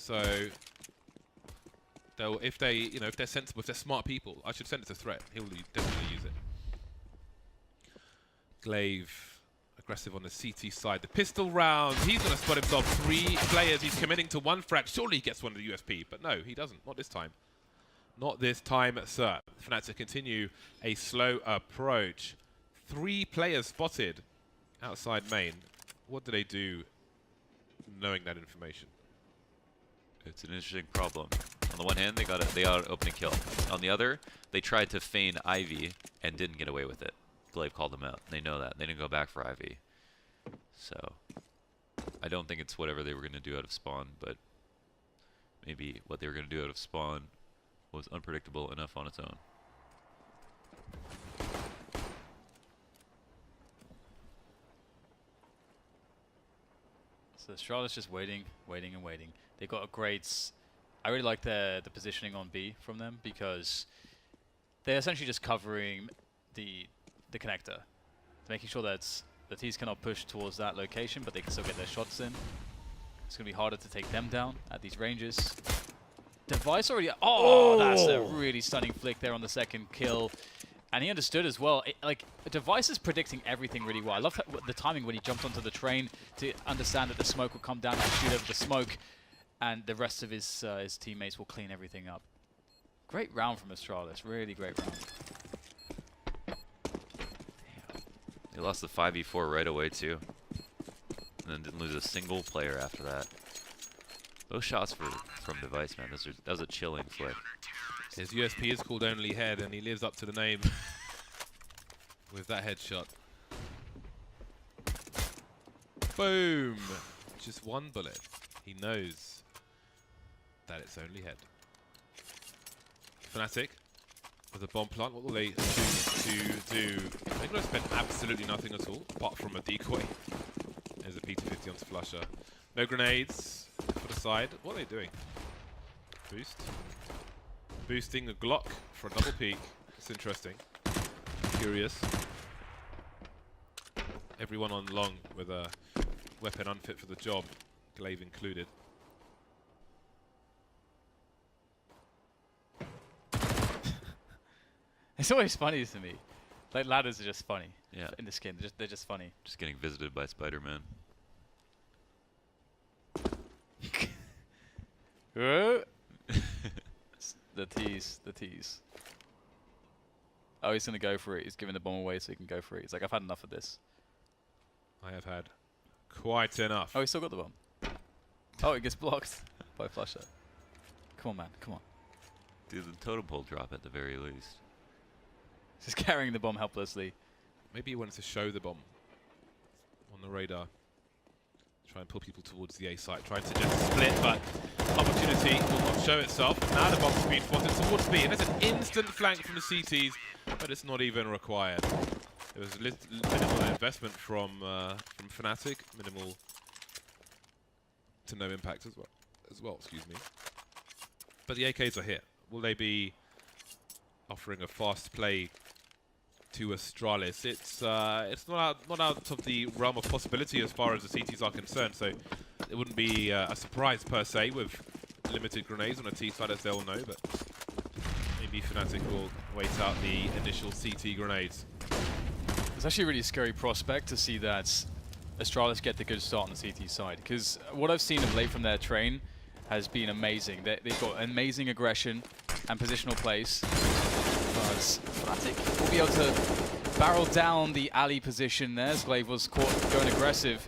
So they'll, if they're sensible, if they're smart people, I should send it a threat. He'll definitely use it. Glaive, aggressive on the CT side. The pistol round. He's going to spot himself 3 players. He's committing to 1 frag. Surely he gets one of the USP, but no, he doesn't. Not this time. Not this time, sir. Fnatic continue a slow approach. 3 players spotted outside main. What do they do knowing that information? It's an interesting problem. On the one hand, they got an opening kill. On the other, they tried to feign Ivy and didn't get away with it. Glaive called them out. They know that. They didn't go back for Ivy. So I don't think it's whatever they were going to do out of spawn, but maybe what they were going to do out of spawn was unpredictable enough on its own. So Astralis just waiting, waiting, and waiting. They got a great. I really like the positioning on B from them because they're essentially just covering the connector, making sure that the T's cannot push towards that location, but they can still get their shots in. It's going to be harder to take them down at these ranges. Device already. Oh, that's a really stunning flick there on the second kill. And he understood as well. Like, Device is predicting everything really well. I love the timing when he jumped onto the train to understand that the smoke will come down and shoot over the smoke, and the rest of his teammates will clean everything up. Great round from Astralis. Really great round. They lost the 5v4 right away too, and then didn't lose a single player after that. Those shots from Device, man, that was a chilling flick. His USP is called Only Head, and he lives up to the name with that headshot. Boom! Just 1 bullet. He knows that it's Only Head. Fnatic with a bomb plant. What will they choose to do? They're going to spend absolutely nothing at all, apart from a decoy. There's a P250 onto Flusher. No grenades for the side. What are they doing? Boost. Boosting a Glock for a double peek. It's interesting. Curious. Everyone on long with a weapon unfit for the job, Glaive included. It's always funny to me. Like, ladders are just funny. Yeah. In this game, they're just funny. Just getting visited by Spider-Man. The tease. Oh, he's gonna go for it. He's giving the bomb away so he can go for it. He's like, I've had enough of this. I have had quite enough. Oh, he still got the bomb. Oh, it gets blocked by Flusher. Come on, man. Come on. Do the totem pole drop at the very least. He's carrying the bomb helplessly. Maybe he wanted to show the bomb on the radar. Try and pull people towards the A site. Try and suggest a split, but opportunity will not show itself. Now the bomb's being spotted towards B, and there's an instant flank from the CTs, but it's not even required. There was minimal investment from Fnatic, minimal to no impact as well. Excuse me. But the AKs are here. Will they be offering a fast play to Astralis? It's not out of the realm of possibility as far as the CTs are concerned, so it wouldn't be a surprise per se with limited grenades on a T side, as they all know, but maybe Fnatic will wait out the initial CT grenades. It's actually a really scary prospect to see that Astralis get the good start on the CT side, because what I've seen of late from their train has been amazing. They've got amazing aggression and positional place, but Fnatic will be able to barrel down the alley position there as Glaive was caught going aggressive,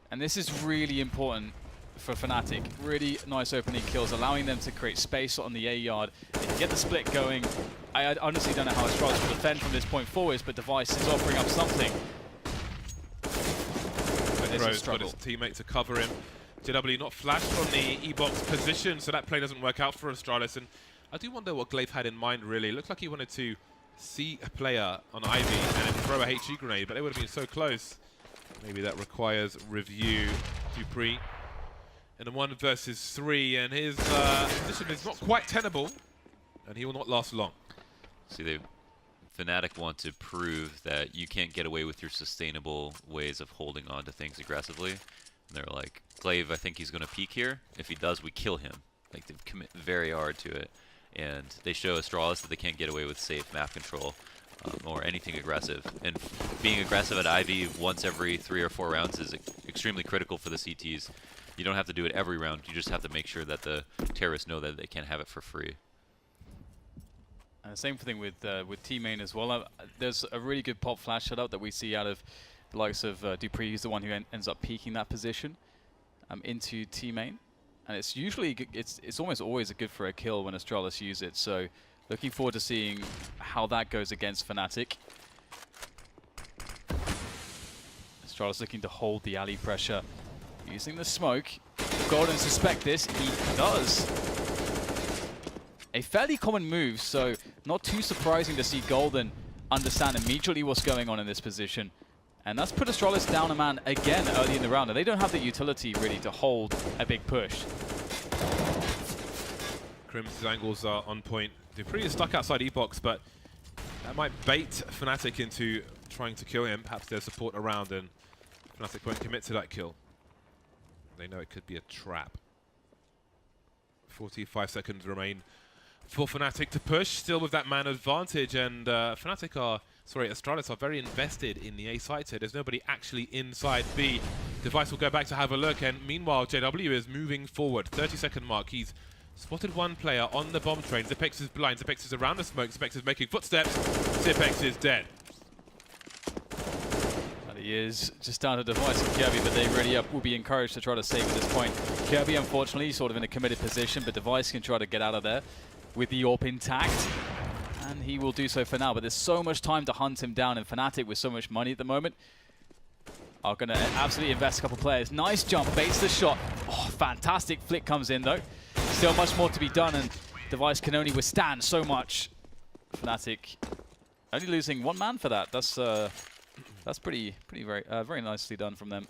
and this is really important for Fnatic. Really nice opening kills, allowing them to create space on the A yard. They can get the split going. I honestly don't know how Astralis will defend from this point forwards, but Device is offering up something. Ro's got his teammate to cover him. JW not flashed on the E-box position, so that play doesn't work out for Astralis. And I do wonder what Glaive had in mind, really. It looked like he wanted to see a player on Ivy and throw a HE grenade, but they would have been so close. Maybe that requires review. Dupree in a 1 versus 3, and his position is not quite tenable, and he will not last long. See, Fnatic want to prove that you can't get away with your sustainable ways of holding on to things aggressively. And they're like, Glaive, I think he's going to peek here. If he does, we kill him. Like, they commit very hard to it. And they show Astralis that they can't get away with safe map control or anything aggressive. And being aggressive at Ivy once every 3 or 4 rounds is extremely critical for the CTs. You don't have to do it every round. You just have to make sure that the terrorists know that they can't have it for free. Same thing with T main as well. There's a really good pop flash setup that we see out of the likes of Dupree. He's the one who ends up peeking that position into T main, and it's usually it's almost always good for a kill when Astralis use it. So looking forward to seeing how that goes against Fnatic. Astralis looking to hold the alley pressure using the smoke. Golden suspect this. He does. A fairly common move, so not too surprising to see Golden understand immediately what's going on in this position. And that's put Astralis down a man again early in the round, and they don't have the utility really to hold a big push. Crim's angles are on point. Dupree is stuck outside E-box, but that might bait Fnatic into trying to kill him. Perhaps there's support around, and Fnatic won't commit to that kill. They know it could be a trap. 45 seconds remain for Fnatic to push, still with that man advantage, and Astralis are very invested in the A site here. There's nobody actually inside B. Device will go back to have a look, and meanwhile JW is moving forward. 30-second mark. He's spotted one player on the bomb train. Xypex is blind. Xypex is around the smoke. Xypex is making footsteps. Xypex is dead. And he is just down to Device and Kirby, but they really will be encouraged to try to save at this point. Kirby, unfortunately, sort of in a committed position, but Device can try to get out of there with the AWP intact, and he will do so for now. But there's so much time to hunt him down, and Fnatic with so much money at the moment are going to absolutely invest a couple players. Nice jump, baits the shot. Oh, fantastic flick comes in though. Still much more to be done, and Device can only withstand so much. Fnatic only losing 1 man for that. That's very nicely done from them.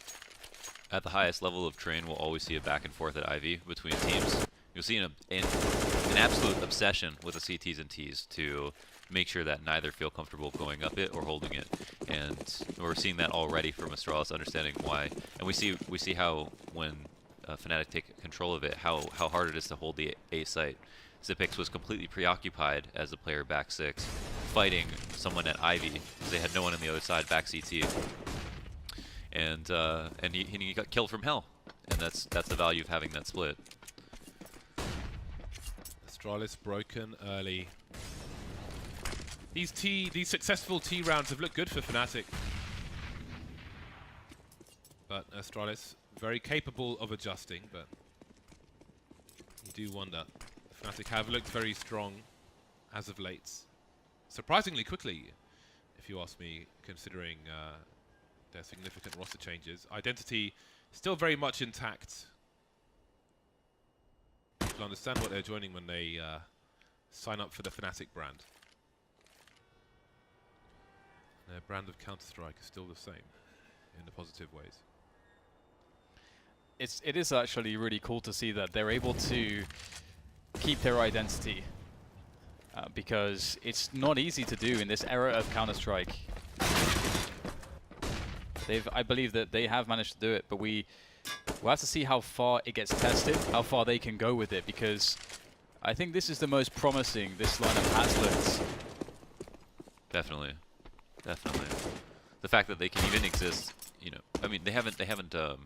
At the highest level of train, we'll always see a back and forth at Ivy between teams. You'll see an absolute obsession with the CTs and Ts to make sure that neither feel comfortable going up it or holding it. And we're seeing that already from Astralis, understanding why. And we see how when Fnatic take control of it, how hard it is to hold the A site. Xypex was completely preoccupied as a player back 6, fighting someone at Ivy because they had no one on the other side back CT. And he got killed from hell. And that's the value of having that split. Astralis broken early. These successful T rounds have looked good for Fnatic, but Astralis very capable of adjusting. But you do wonder. Fnatic have looked very strong as of late, surprisingly quickly, if you ask me, considering their significant roster changes. Identity still very much intact. People understand what they're joining when they sign up for the Fnatic brand. Their brand of Counter-Strike is still the same in the positive ways. It is actually really cool to see that they're able to keep their identity because it's not easy to do in this era of Counter-Strike. I believe that they have managed to do it, but we'll have to see how far it gets tested, how far they can go with it, because I think this is the most promising this lineup has looked. Definitely. Definitely. The fact that they can even exist, you know, I mean, they haven't done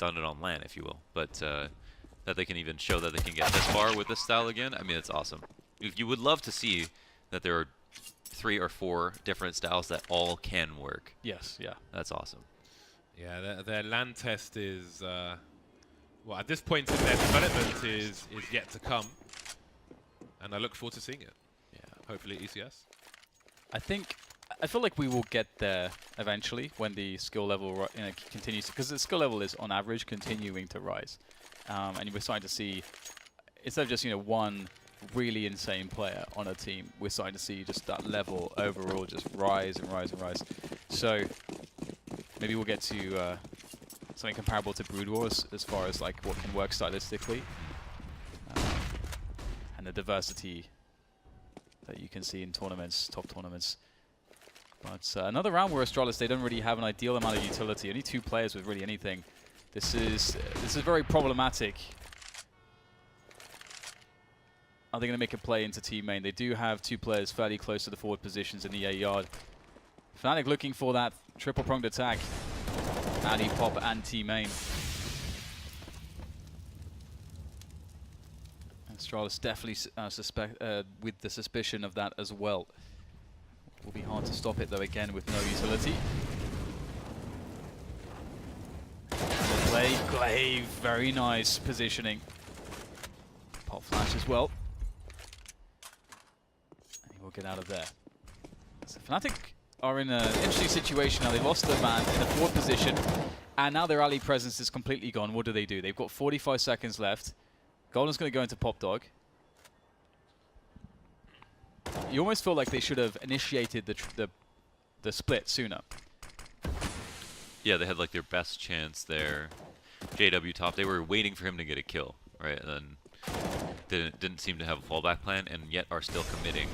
it on LAN, if you will, but that they can even show that they can get this far with this style again, I mean, it's awesome. You would love to see that there are 3 or 4 different styles that all can work. Yes, yeah. That's awesome. Yeah, their LAN test is, well, at this point in their development is yet to come, and I look forward to seeing it. Yeah. Hopefully ECS. I feel like we will get there eventually when the skill level continues, because the skill level is on average continuing to rise, and we're starting to see, instead of just one really insane player on a team, we're starting to see just that level overall just rise and rise and rise. So maybe we'll get to something comparable to Brood Wars as far as like what can work stylistically, and the diversity that you can see in tournaments, top tournaments. But another round where Astralis, they don't really have an ideal amount of utility. Only 2 players with really anything. This is very problematic. Are they going to make a play into team main? They do have 2 players fairly close to the forward positions in the A yard. Fnatic looking for that triple-pronged attack. Ali, Pop, and team main. Astralis definitely with the suspicion of that as well. Will be hard to stop it though, again with no utility. Play, Glaive, very nice positioning. Pop flash as well. And he will get out of there. So Fnatic are in an interesting situation now. They lost their man in a forward position, and now their Ali presence is completely gone. What do? They've got 45 seconds left. Golden's going to go into Pop Dog. You almost feel like they should have initiated the split sooner. Yeah, they had like their best chance there. JW top, they were waiting for him to get a kill, right? And then didn't seem to have a fallback plan, and yet are still committing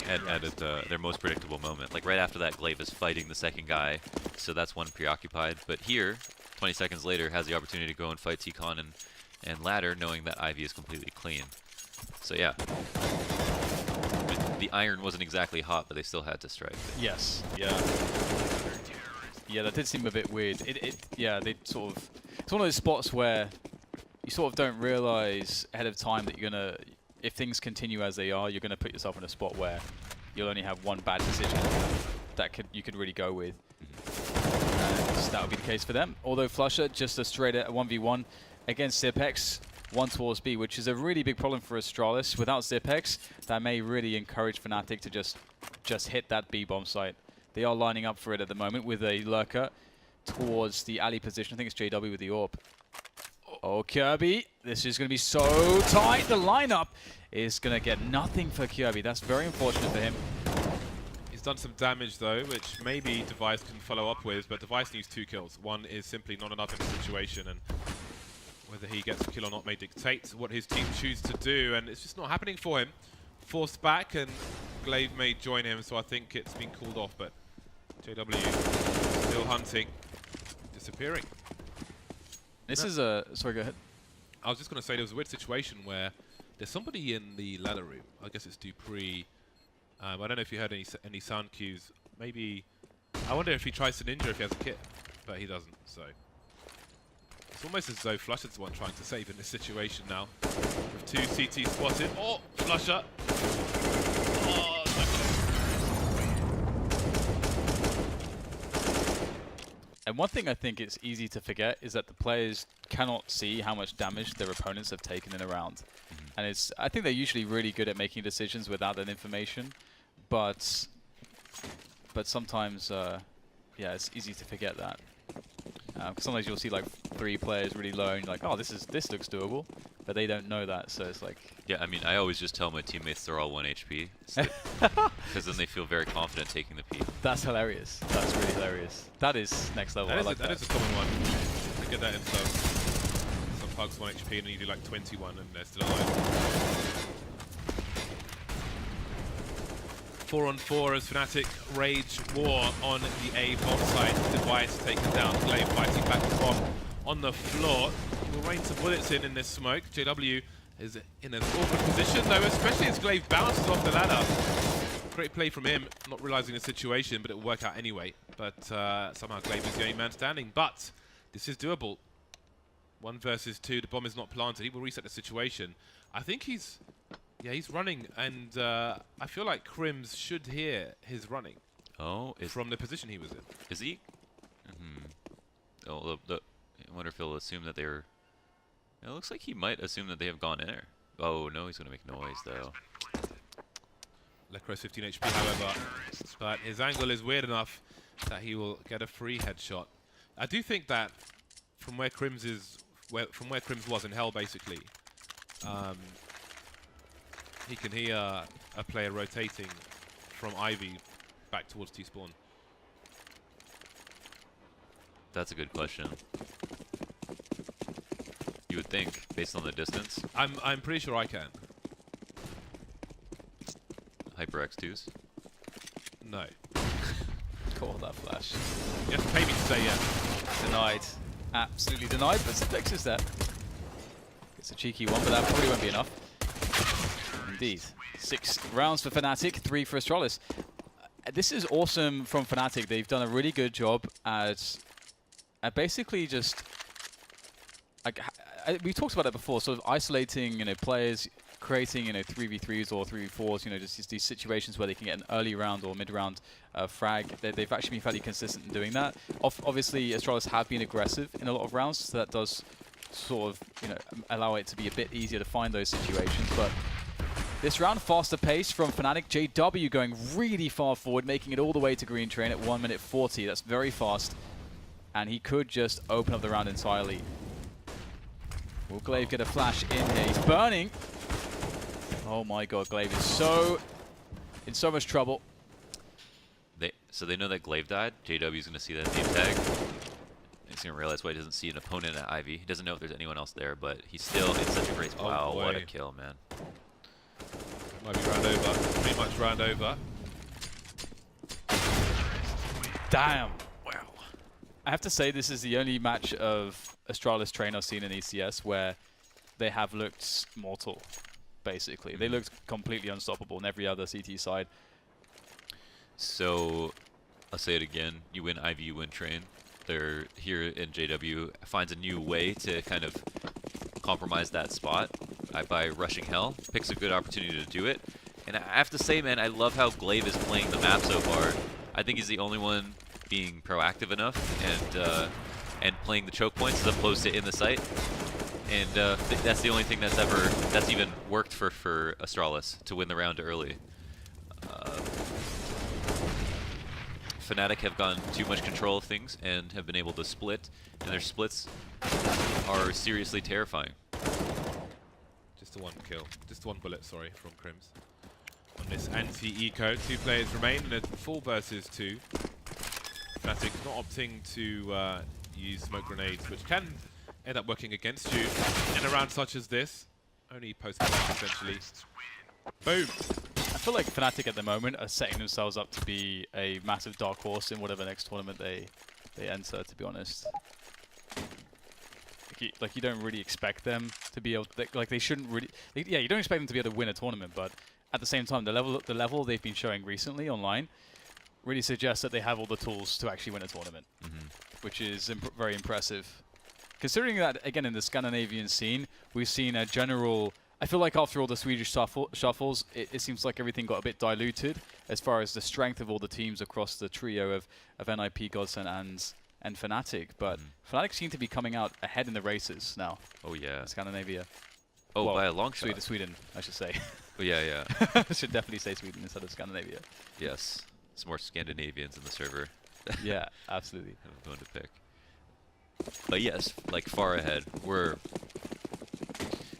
at their most predictable moment. Like right after that, Glaive is fighting the second guy, so that's one preoccupied. But here, 20 seconds later, has the opportunity to go and fight T-Con and Ladder, knowing that Ivy is completely clean. So yeah, the iron wasn't exactly hot, but they still had to strike. Yes. Yeah. Yeah, that did seem a bit weird. Yeah, they sort of. It's one of those spots where you sort of don't realize ahead of time that you're gonna, if things continue as they are, you're gonna put yourself in a spot where you'll only have one bad decision that you could really go with. So that would be the case for them. Although Flusher just a straight at 1v1 against Zipex, 1 towards B, which is a really big problem for Astralis. Without Zipex, that may really encourage Fnatic to just hit that B bomb site. They are lining up for it at the moment with a lurker towards the alley position. I think it's JW with the AWP. Oh, Kirby. This is going to be so tight. The lineup is going to get nothing for Kirby. That's very unfortunate for him. He's done some damage though, which maybe Device can follow up with, but Device needs 2 kills. 1 is simply not enough in the situation, and whether he gets a kill or not may dictate what his team choose to do, and it's just not happening for him. Forced back, and Glaive may join him, so I think it's been called off, but JW still hunting, disappearing. This is a... Sorry, go ahead. I was just going to say there was a weird situation where there's somebody in the ladder room. I guess it's Dupree. I don't know if you heard any sound cues. Maybe... I wonder if he tries to ninja if he has a kit, but he doesn't, so... It's almost as though Flusher's the one trying to save in this situation now. With 2 CT spotted. Oh, Flusher! Oh, and one thing I think it's easy to forget is that the players cannot see how much damage their opponents have taken in a round. And I think they're usually really good at making decisions without that information. But sometimes, yeah, it's easy to forget that. Because sometimes you'll see like 3 players really low, and you're like, oh, this looks doable, but they don't know that, so it's like. Yeah, I mean, I always just tell my teammates they're all 1 HP, because then they feel very confident taking the P. That's hilarious. That's really hilarious. That is next level. That is a common one. I get that in some pugs 1 HP and you do like 21 and they're still alive. 4 on 4 as Fnatic rage war on the A bomb side. Device taken down. Glaive fighting back and forth on the floor. He will rain some bullets in this smoke. JW is in an awkward position though, especially as Glaive bounces off the ladder. Great play from him, not realizing the situation, but it will work out anyway. But somehow Glaive is the only man standing. But this is doable. 1 versus 2. The bomb is not planted. He will reset the situation. I think he's running, and I feel like Crims should hear his running. Oh, from the position he was in. Is he? Oh, I wonder if he'll assume that they're. It looks like he might assume that they have gone in there. Oh no, he's gonna make noise though. Lecros 15 HP, however, but his angle is weird enough that he will get a free headshot. I do think that from where Crims was in Hell, basically. He can hear a player rotating from Ivy back towards T-spawn. That's a good question. You would think, based on the distance. I'm pretty sure I can. Hyper X2s? No. Call that flash. You have to pay me to say yes. Denied. Absolutely denied, but Simplex is there. It's a cheeky one, but that probably won't be enough. Indeed. 6 rounds for Fnatic, 3 for Astralis. This is awesome from Fnatic. They've done a really good job at basically just... we talked about it before, sort of isolating, players, creating, 3v3s or 3v4s, just these situations where they can get an early round or mid-round frag. They've actually been fairly consistent in doing that. Obviously, Astralis have been aggressive in a lot of rounds, so that does sort of, allow it to be a bit easier to find those situations. But this round, faster pace from Fnatic. JW going really far forward, making it all the way to green train at 1 minute 40. That's very fast. And he could just open up the round entirely. Will Glaive get a flash in here? He's burning. Oh my god, Glaive is in so much trouble. So they know that Glaive died. JW's going to see that name tag. He's going to realize why he doesn't see an opponent at Ivy. He doesn't know if there's anyone else there, but he's still in such a great spot. Wow, what a kill, man. Might be round over. Pretty much round over. Damn. Wow. I have to say, this is the only match of Astralis Train I've seen in ECS where they have looked mortal, basically. They looked completely unstoppable on every other CT side. So, I'll say it again. You win Ivy, you win Train. They're here in JW, finds a new way to kind of compromise that spot by rushing Hell. Picks a good opportunity to do it. And I have to say, man, I love how Glaive is playing the map so far. I think he's the only one being proactive enough and playing the choke points as opposed to in the site. And that's the only thing that's even worked for Astralis to win the round early. Fnatic have gotten too much control of things and have been able to split, and their splits are seriously terrifying. Just the one kill. Just one bullet, sorry, from Crims. On this anti-eco, 2 players remain in a full versus 2. Fnatic not opting to use smoke grenades, which can end up working against you in a round such as this. Only post-collapse, essentially. Boom! I feel like Fnatic at the moment are setting themselves up to be a massive dark horse in whatever next tournament they enter, to be honest. Like you don't really expect them to be able to, like they shouldn't really, yeah, you don't expect them to be able to win a tournament, but at the same time, the level they've been showing recently online really suggests that they have all the tools to actually win a tournament, which is very impressive. Considering that, again, in the Scandinavian scene, we've seen a general... I feel like after all the Swedish shuffles, it seems like everything got a bit diluted as far as the strength of all the teams across the trio of NIP, Godsend, and Fnatic. But Fnatic seem to be coming out ahead in the races now. Oh, yeah. Scandinavia. Oh, well, by a long shot. Sweden, I should say. Oh, yeah, I should definitely say Sweden instead of Scandinavia. Yes. It's more Scandinavians in the server. Yeah, absolutely. I'm going to pick. But yes, like far ahead.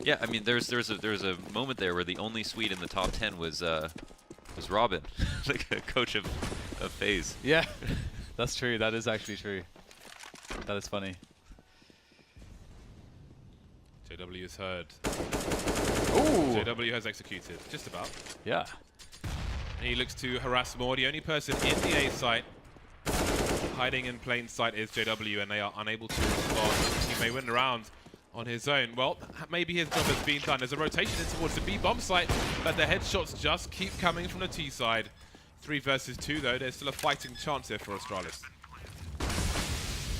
Yeah, I mean, there's a moment there where the only Swede in the top 10 was Robin, like a coach of FaZe. Yeah, that's true. That is actually true. That is funny. JW is heard. Ooh. JW has executed, just about. Yeah. And he looks to harass more. The only person in the A site hiding in plain sight is JW, and they are unable to respond. He may win the round on his own. Well, maybe his job has been done. There's a rotation in towards the B bomb site, but the headshots just keep coming from the T side. 3 versus 2 though. There's still a fighting chance here for Astralis.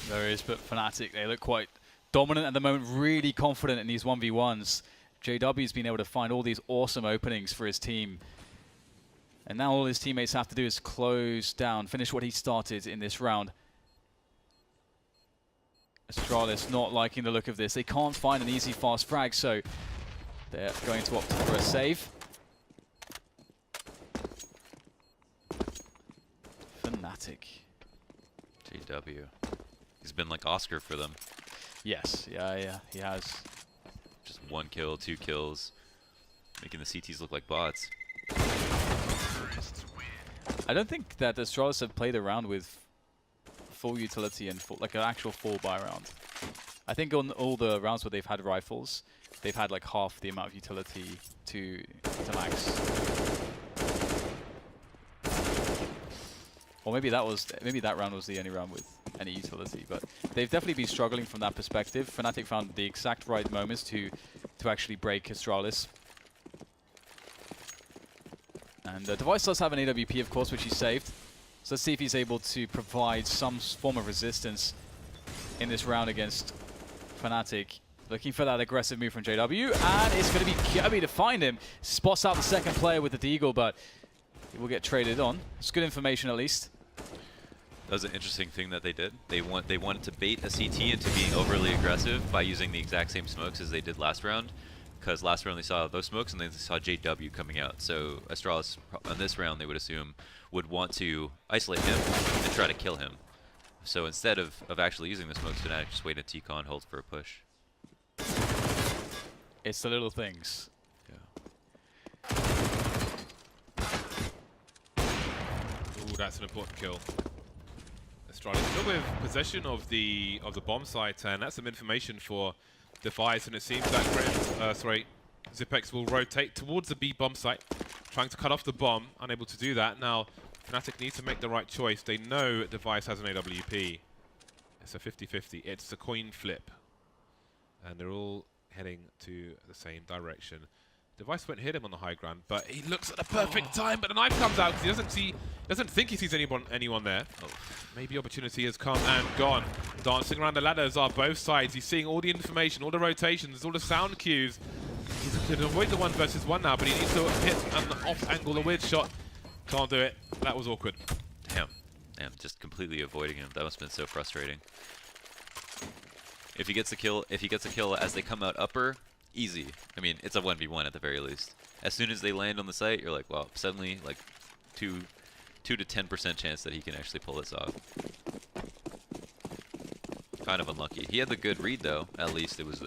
There is, but Fnatic, they look quite dominant at the moment, really confident in these 1v1s. JW's been able to find all these awesome openings for his team. And now all his teammates have to do is close down, finish what he started in this round. Astralis not liking the look of this. They can't find an easy fast frag, so they're going to opt for a save. Fnatic. JW. He's been like Oscar for them. Yes, yeah, he has. Just 1 kill, 2 kills, making the CTs look like bots. I don't think that Astralis have played around with full utility and like an actual full buy round. I think on all the rounds where they've had rifles, they've had like half the amount of utility to max. Or maybe that round was the only round with any utility. But they've definitely been struggling from that perspective. Fnatic found the exact right moments to actually break Astralis. And Device does have an AWP, of course, which he saved. So let's see if he's able to provide some form of resistance in this round against Fnatic. Looking for that aggressive move from JW, and it's going to be Kirby to find him. Spots out the second player with the Deagle, but he will get traded on. It's good information, at least. That was an interesting thing that they did. They wanted to bait a CT into being overly aggressive by using the exact same smokes as they did last round, because last round they saw those smokes and then they saw JW coming out. So Astralis, on this round, they would assume, would want to isolate him and try to kill him. So instead of actually using the smokes, Fnatic just waited T-Con, hold for a push. It's the little things. Yeah. Ooh, that's an important kill. Astralis still with possession of the bomb site, and that's some information for Device. And it seems that Zipex will rotate towards the B bomb site, trying to cut off the bomb. Unable to do that. Now Fnatic need to make the right choice. They know Device has an AWP. It's a 50-50. It's a coin flip. And they're all heading to the same direction. Device won't hit him on the high ground, but he looks at the perfect time, but the knife comes out because he doesn't think he sees anyone there. Oh. Maybe opportunity has come and gone. Dancing around the ladders are both sides. He's seeing all the information, all the rotations, all the sound cues. He can avoid the 1v1 now, but he needs to hit an off angle, a weird shot. Can't do it. That was awkward. Damn, just completely avoiding him. That must have been so frustrating. If he gets a kill as they come out upper, easy. I mean, it's a 1v1 at the very least. As soon as they land on the site, you're like, well, suddenly like 2 to 10% chance that he can actually pull this off. Kind of unlucky. He had the good read though. At least he was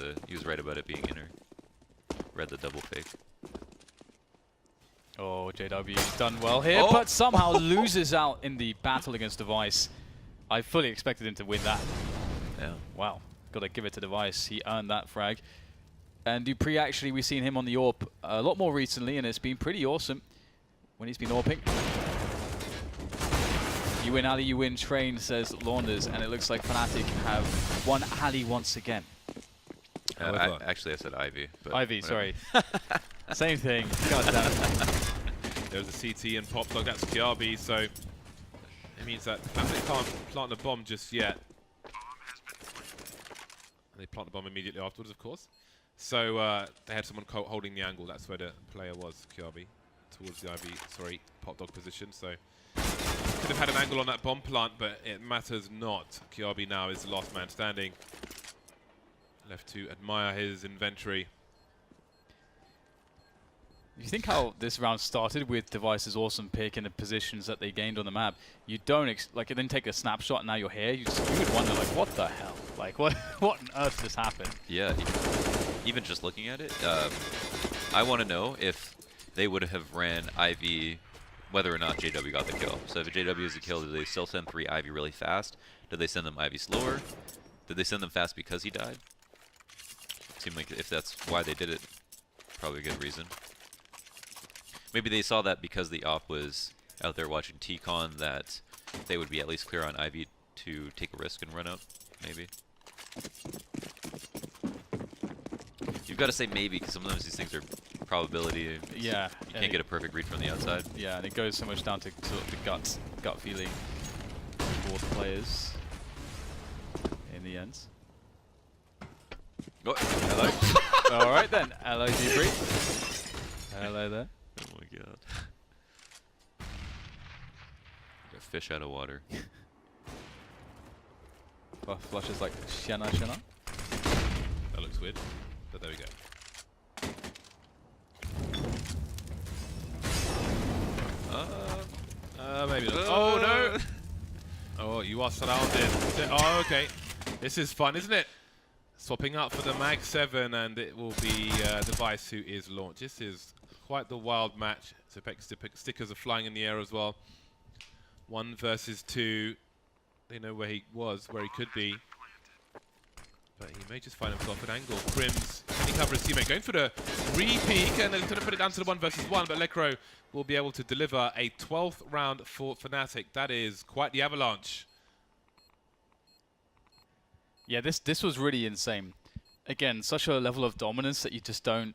right about it being inner. Read the double fake. Oh, JW's done well here, but somehow loses out in the battle against Device. I fully expected him to win that. Yeah. Wow. Got to give it to Device. He earned that frag. And Dupree, actually, we've seen him on the AWP a lot more recently, and it's been pretty awesome when he's been AWPing. You win Ali, you win train, says Launders, and it looks like Fnatic have won Ali once again. Actually, I said Ivy. But Ivy, whatever. sorry. Same thing. God damn it. There's a CT and pop dog. That's KRB, so it means that Fnatic can't plant the bomb just yet. And they plant the bomb immediately afterwards, of course. So they had someone holding the angle. That's where the player was, KRB, towards the pop dog position. So could have had an angle on that bomb plant, but it matters not. KRB now is the last man standing. Left to admire his inventory. You think how this round started with Device's awesome pick and the positions that they gained on the map. You don't like it. Then take a snapshot, and now you're here. You would wonder like, what the hell? Like, what on earth just happened? Yeah, even just looking at it, I want to know if they would have ran Ivy, whether or not JW got the kill. So if JW is a kill, did they still send 3 Ivy really fast? Did they send them Ivy slower? Did they send them fast because he died? Seemed like if that's why they did it, probably a good reason. Maybe they saw that because the op was out there watching T-Con, that they would be at least clear on Ivy to take a risk and run up, maybe. You've got to say maybe, because sometimes these things are probability. Yeah. You can't get a perfect read from the outside. Yeah, and it goes so much down to sort of the gut feeling for the players in the end. Oh, hello. All right then. Hello, Dupree. Hello there. Oh my god. Like a fish out of water. Flush is like Shana Shana. That looks weird, but there we go. Maybe not. Oh no! Oh, you are surrounded. Oh, okay. This is fun, isn't it? Swapping out for the Mag 7, and it will be Device who is launched. This is quite the wild match. So stickers are flying in the air as well. 1 versus 2. They know where he was, where he could be. But he may just find himself an angle. Crims Any cover his teammate, going for the re-peek, and they're going to put it down to the 1 versus 1, but Lekro will be able to deliver a 12th round for Fnatic. That is quite the avalanche. Yeah, this was really insane. Again, such a level of dominance that you just don't...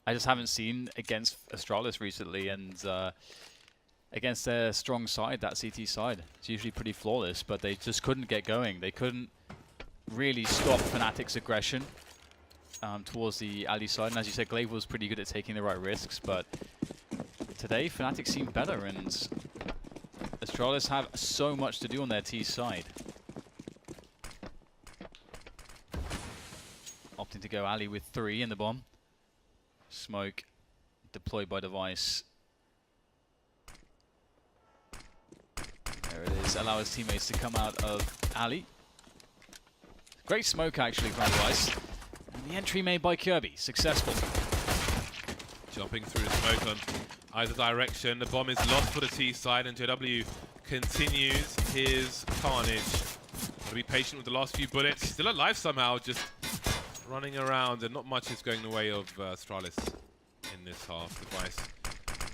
I just haven't seen against Astralis recently, and against their strong side, that CT side. It's usually pretty flawless, but they just couldn't get going. They couldn't really stop Fnatic's aggression towards the Ali side. And as you said, Glaive was pretty good at taking the right risks, but today Fnatic seemed better, and Astralis have so much to do on their T side. Opting to go Ali with 3 in the bomb. Smoke deployed by Device. There it is. Allow his teammates to come out of Ali. Great smoke actually from Device. And the entry made by Kirby. Successful. Jumping through the smoke on either direction. The bomb is lost for the T side, and JW continues his carnage. Gotta be patient with the last few bullets. Still alive somehow, just running around, and not much is going the way of Astralis in this half. Device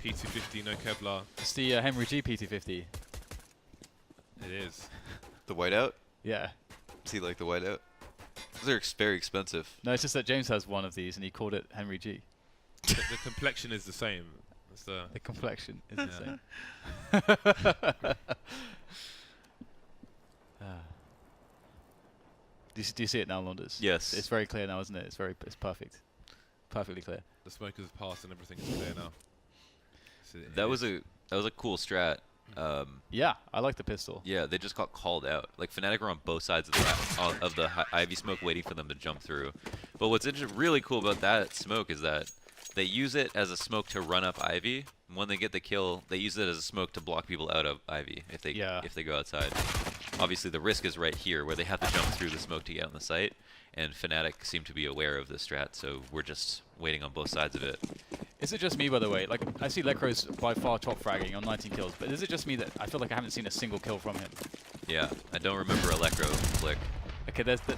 P250, no Kevlar. It's the Henry G PT50. It is. The whiteout? Yeah. See, like the whiteout? Those are very expensive. No, it's just that James has one of these, and he called it Henry G. The complexion is the same. That's The complexion is the same. Do you see it now, Londers? Yes. It's very clear now, isn't it? It's perfect. Perfectly clear. The smoke has passed and everything is clear now. So That was a cool strat. Yeah, I like the pistol. Yeah, they just got called out. Like Fnatic were on both sides of the Ivy smoke, waiting for them to jump through. But what's really cool about that smoke is that they use it as a smoke to run up Ivy. And when they get the kill, they use it as a smoke to block people out of Ivy if they go outside. Obviously, the risk is right here, where they have to jump through the smoke to get on the site. And Fnatic seem to be aware of this strat, so we're just waiting on both sides of it. Is it just me, by the way? Like, I see Lekro's by far top fragging on 19 kills, but is it just me that I feel like I haven't seen a single kill from him? Yeah, I don't remember a Lekro flick. Okay, that's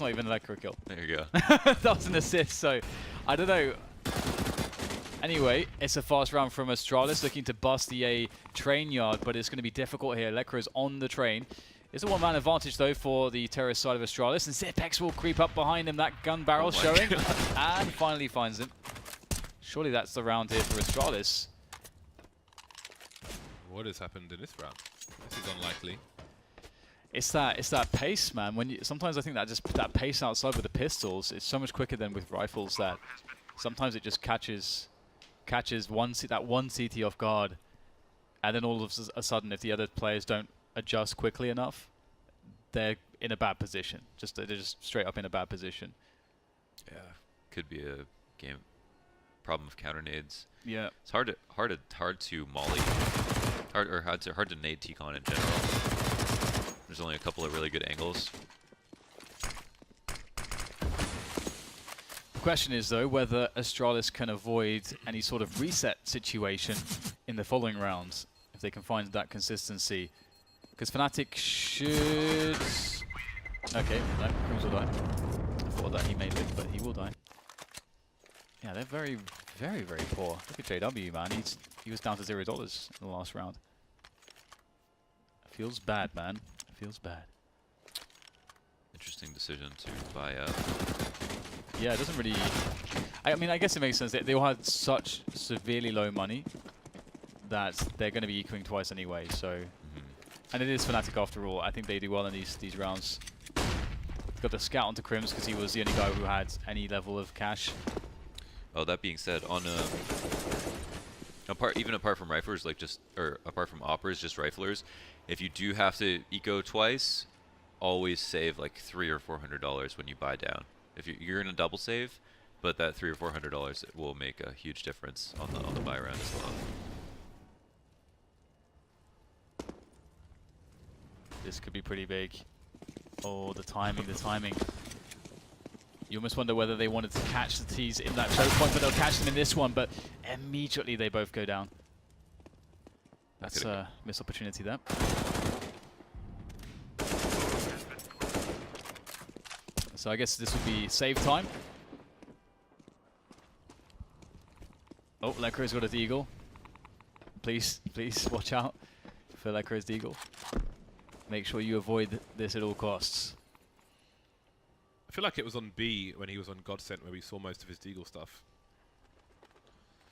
not even a Lekro kill. There you go. That was an assist, so I don't know. Anyway, it's a fast round from Astralis, looking to bust the A train yard, but it's going to be difficult here. Lekro's on the train. It's a one-man advantage, though, for the terrorist side of Astralis, and Zipex will creep up behind him, that gun barrel showing, and finally finds him. Surely that's the round here for Astralis. What has happened in this round? This is unlikely. It's that pace, man. Sometimes I think that pace outside with the pistols is so much quicker than with rifles that sometimes it just catches that one CT off guard, and then all of a sudden, if the other players don't adjust quickly enough, they're in a bad position. They're just straight up in a bad position. Yeah, could be a game problem of counter nades. Yeah, it's hard to molly, hard to nade T-Con in general. There's only a couple of really good angles. The question is, though, whether Astralis can avoid any sort of reset situation in the following rounds, if they can find that consistency. Because Fnatic should... Okay, no, Crims will die. I thought that he may live, but he will die. Yeah, they're very, very, very poor. Look at JW, man. He was down to $0 in the last round. It feels bad, man. It feels bad. Interesting decision to buy up. Yeah, it doesn't really... I mean, I guess it makes sense. They all had such severely low money that they're going to be ecoing twice anyway, so... And it is Fnatic after all. I think they do well in these rounds. Got the scout onto Crims because he was the only guy who had any level of cash. Oh, that being said, on even apart from riflers, apart from operas, just riflers, if you do have to eco twice, always save like $300 or $400 when you buy down. If you're in a double save, but that $300 or $400 will make a huge difference on the buy round as well. This could be pretty big. Oh, the timing, the timing. You almost wonder whether they wanted to catch the T's in that choke point, but they'll catch them in this one, but immediately they both go down. That's a missed opportunity there. So I guess this would be save time. Oh, Lekro's got a deagle. Please watch out for Lekro's deagle. Make sure you avoid this at all costs. I feel like it was on B when he was on Godsent where we saw most of his deagle stuff.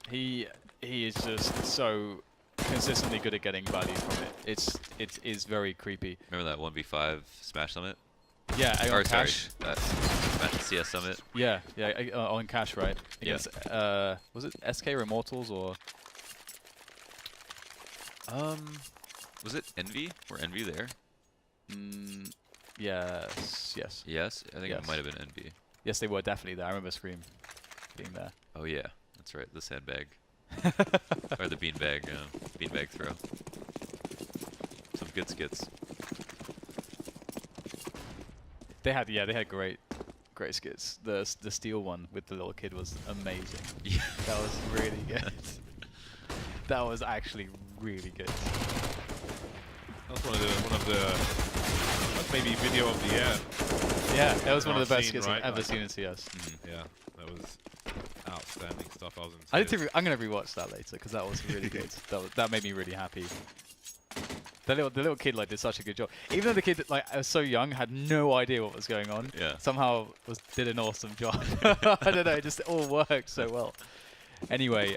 He is just so consistently good at getting value from it. It is very creepy. Remember that 1v5 Smash Summit? Yeah, Or on sorry, Cash. Smash CS Summit. Yeah, on Cash, right? Against, was it SK or Immortals or? Was it Envy? Were Envy there? Yes. Yes, I think Yes. it might have been Envy. Yes, they were definitely there. I remember Scream being there. Oh yeah, that's right. The sandbag. Or the beanbag throw. Some good skits. They had great skits. The steel one with the little kid was amazing. Yeah. That was really good. That was actually really good. That was one of the that's maybe video of the year. Yeah, that was one of the best Scene, skits right? I've ever seen in CS. Yeah, that was outstanding stuff. I was in I need tears. to. I'm gonna rewatch that later because that was really good. That made me really happy. The little kid like did such a good job. Even though the kid like was so young, had no idea what was going on. Yeah. Somehow did an awesome job. I don't know, it just all worked so well. Anyway,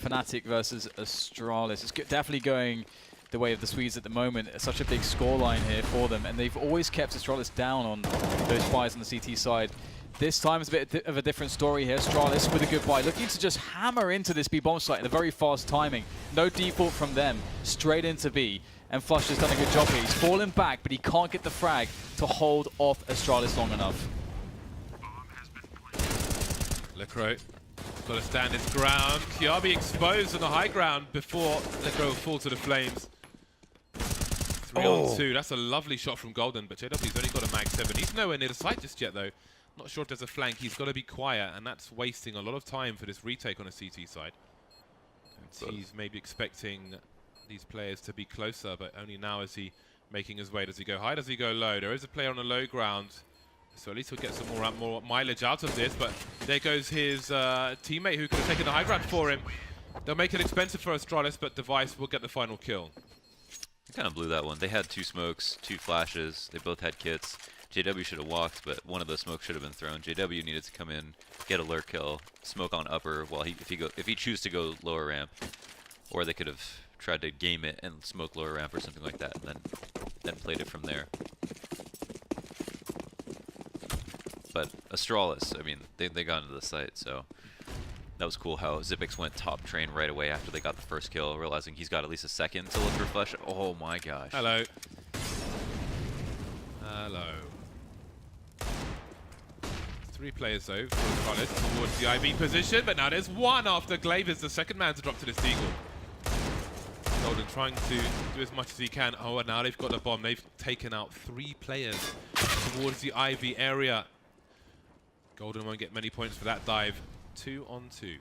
Fnatic versus Astralis. It's definitely going the way of the Swedes at the moment. It's such a big scoreline here for them, and they've always kept Astralis down on those fires on the CT side. This time is a bit of a different story here. Astralis with a good buy, looking to just hammer into this B bomb site in a very fast timing. No default from them, straight into B. And Flush has done a good job here. He's fallen back, but he can't get the frag to hold off Astralis long enough. Lekro got to stand his ground. Kiabi exposed on the high ground before Lekro will fall to the flames. 3 on 2. That's a lovely shot from Golden, but JW's only got a mag 7. He's nowhere near the site just yet, though. Not sure if there's a flank. He's got to be quiet, and that's wasting a lot of time for this retake on a CT side. And he's maybe expecting these players to be closer, but only now is he making his way. Does he go high? Does he go low? There is a player on the low ground, so at least he'll get some more mileage out of this. But there goes his teammate who could have taken the high ground for him. They'll make it expensive for Astralis, but Device will get the final kill. They kind of blew that one. They had 2 smokes, 2 flashes. They both had kits. JW should have walked, but one of the smokes should have been thrown. JW needed to come in, get a lurk kill, smoke on upper while if he choose to go lower ramp, or they could have tried to game it and smoke lower ramp or something like that, and then played it from there. But Astralis, I mean, they got into the site, so that was cool how Xyp9x went top train right away after they got the first kill, realizing he's got at least a second to look for flash. Oh my gosh. Hello. Hello. 3 players though for Astralis towards the IB position, but now there's one after Glaive is the second man to drop to this Deagle. Golden trying to do as much as he can. Oh, and now they've got the bomb. They've taken out 3 players towards the Ivy area. Golden won't get many points for that dive. 2 on 2.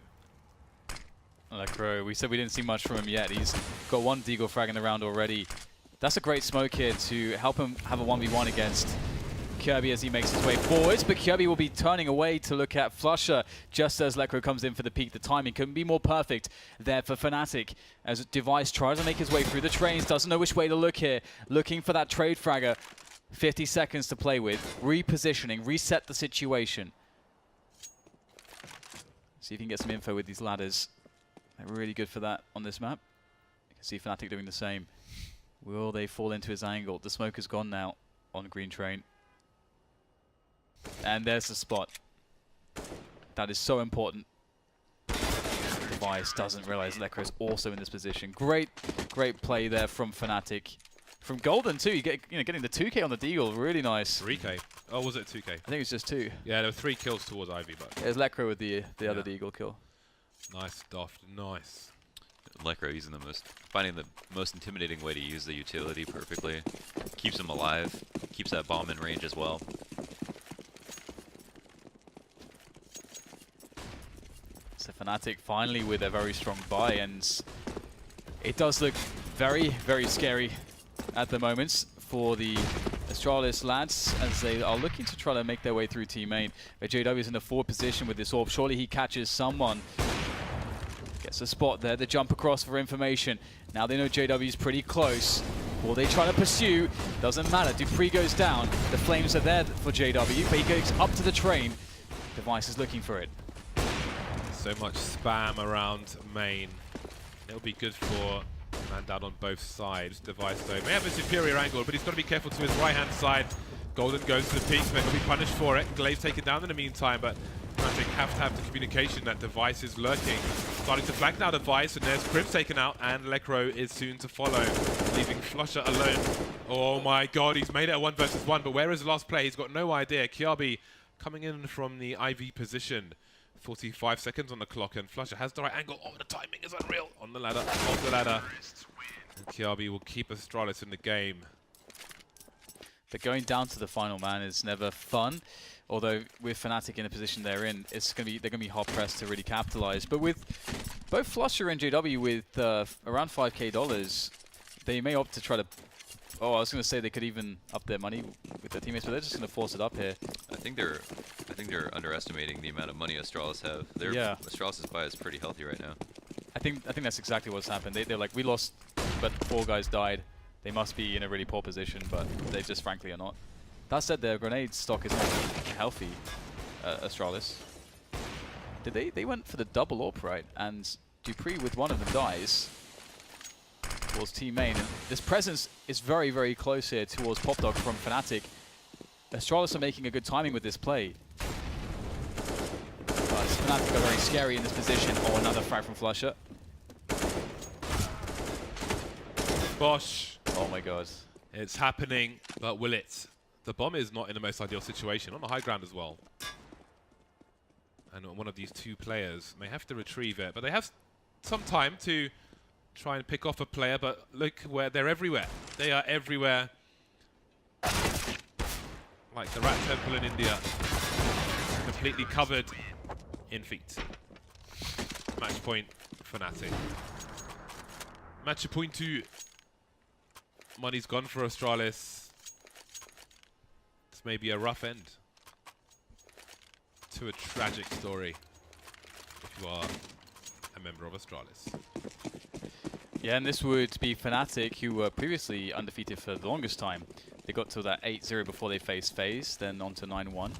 Lekro, we said we didn't see much from him yet. He's got 1 Deagle frag in the round already. That's a great smoke here to help him have a 1v1 against Kirby as he makes his way forwards, but Kirby will be turning away to look at Flusher just as Lekro comes in for the peak. The timing couldn't be more perfect there for Fnatic as Device tries to make his way through the trains, doesn't know which way to look here, looking for that trade fragger. 50 seconds to play with, repositioning, reset the situation. See if you can get some info with these ladders. They're really good for that on this map. You can see Fnatic doing the same. Will they fall into his angle? The smoke is gone now on green train. And there's the spot. That is so important. Device doesn't realize Lekro is also in this position. Great play there from Fnatic. From Golden too, getting the 2k on the Deagle, really nice. 3k. Oh, was it 2k? I think it's just 2. Yeah, there were 3 kills towards Ivy, but There's Lekro with the other Deagle kill. nice stuff. Nice. Lekro finding the most intimidating way to use the utility perfectly. Keeps him alive, keeps that bomb in range as well. So Fnatic finally with a very strong buy, and it does look very, very scary at the moment for the Astralis lads, as they are looking to try to make their way through team main. But JW is in a forward position with this orb. Surely he catches someone. Gets a spot there, the jump across for information. Now they know JW is pretty close. Will they try to pursue? Doesn't matter. Dupree goes down. The flames are there for JW, but he goes up to the train. Device is looking for it. So much spam around main. It'll be good for man down on both sides. Device though may have a superior angle, but he's got to be careful to his right-hand side. Golden goes to the peak, but he'll be punished for it. Glaze taken down in the meantime, but Fnatic have to have the communication that Device is lurking. Starting to flank now Device, and there's Cribs taken out, and Lekro is soon to follow, leaving Flusher alone. Oh my god, he's made it a 1 versus 1, but where is the last play? He's got no idea. Kiabi coming in from the IV position. 45 seconds on the clock, and Flusher has the right angle. Oh, the timing is unreal. On the ladder, off the ladder. And Kiabi will keep Astralis in the game. But going down to the final man is never fun. Although with Fnatic in a position they're in, they're gonna be hard pressed to really capitalize. But with both Flusher and JW with around $5K, they may opt to try to. Oh, I was gonna say they could even up their money with their teammates, but they're just gonna force it up here. I think they're underestimating the amount of money Astralis have. Yeah. Astralis' buy is pretty healthy right now. I think that's exactly what's happened. They're like, we lost, but 4 guys died. They must be in a really poor position, but they just frankly are not. That said, their grenade stock is not healthy, Astralis. They went for the double AWP, right? And Dupree with one of them dies towards team main. And this presence is very, very close here towards Popdog from Fnatic. Astralis are making a good timing with this play. But Fnatic are very scary in this position. Oh, another frag from Flusher. Bosh. Oh my god. It's happening, but will it? The bomb is not in the most ideal situation, on the high ground as well. And one of these 2 players may have to retrieve it, but they have some time to try and pick off a player, but look where they're everywhere. They are everywhere. Like the Rat Temple in India. Completely covered in feet. Match point, Fnatic. Match point 2. Money's gone for Astralis. This may be a rough end to a tragic story if you are a member of Astralis. Yeah, and this would be Fnatic, who were previously undefeated for the longest time. They got to that 8-0 before they faced FaZe, then on to 9-1.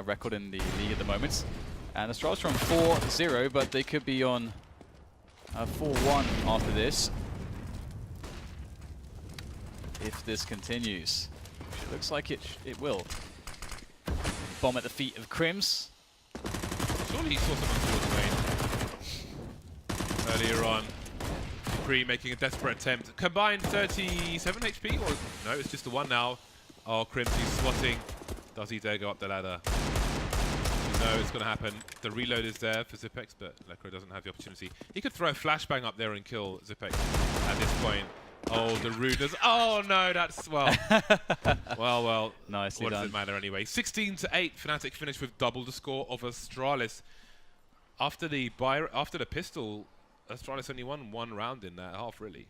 Record in the league at the moment. And Astralis are on 4-0, but they could be on 4-1 after this. If this continues. It looks like it will. Bomb at the feet of Crims. Surely he saw someone towards main earlier on. Dupree making a desperate attempt. Combined 37 HP? Or no, it's just the 1 now. Oh, Crims, he's swatting. Does he dare go up the ladder? No, it's going to happen. The reload is there for Zipex, but Lekro doesn't have the opportunity. He could throw a flashbang up there and kill Zipex at this point. Oh, the rudeness. Oh, no, that's, well. well. Nicely what done. does it matter anyway? 16-8, Fnatic finished with double the score of Astralis. After the pistol, Astralis only won 1 round in that half, really.